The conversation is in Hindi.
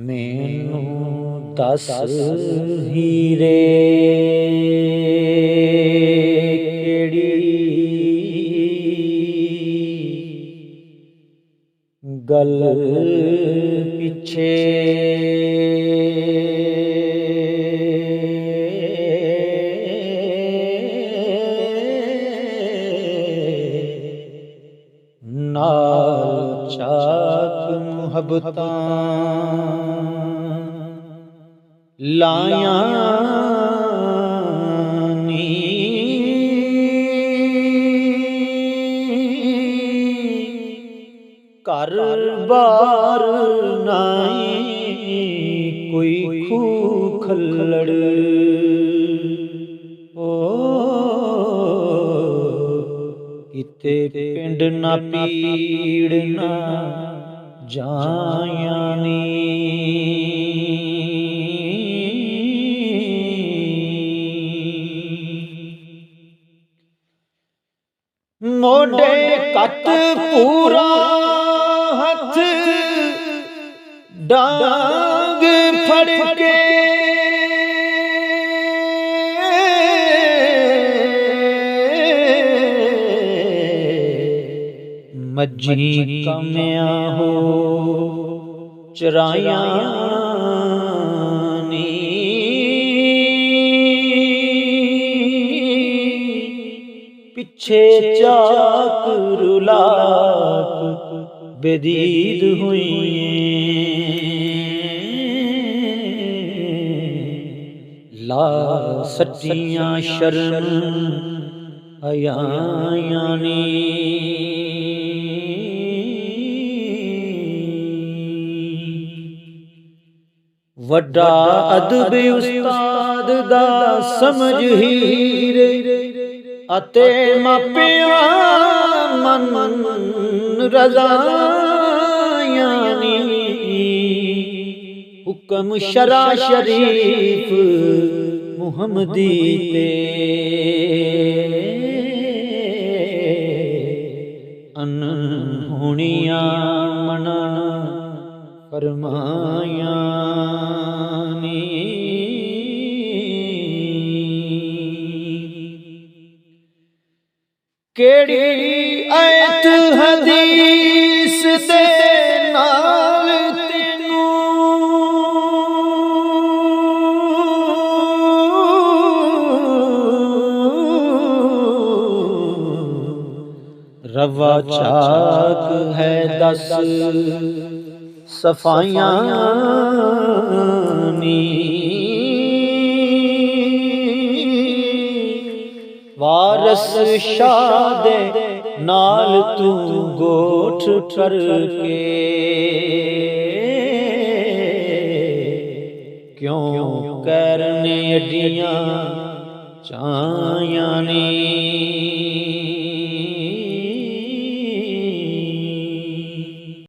मैनू दस हीरे गल पिछे नाल चाक मुहब्बतां लाया घर बार नाई कोई खूखलड़ ओ किते पिंड ना पीड़ ना जायानी मोढे कत पूरा हथ डांग फड़ के मज्जी कमिया हो चराया पिछे चाक रुलाक बेदीद हुई ला सच्चियां शर्म हयायानी वड्डा अदब उस्ताद दा समझ हीरे अते मापिया मन रज़ायानी हुक्म शरा शरीफ मुहम्मदी ते अनहोनियां मना फरमायानी केड़ी आयत हदीस दे नाल तेनू रवा चाक है दस सफाइयां वारस शाह दे नाल तू गोठ करके क्यों करने अड्डियां चायानी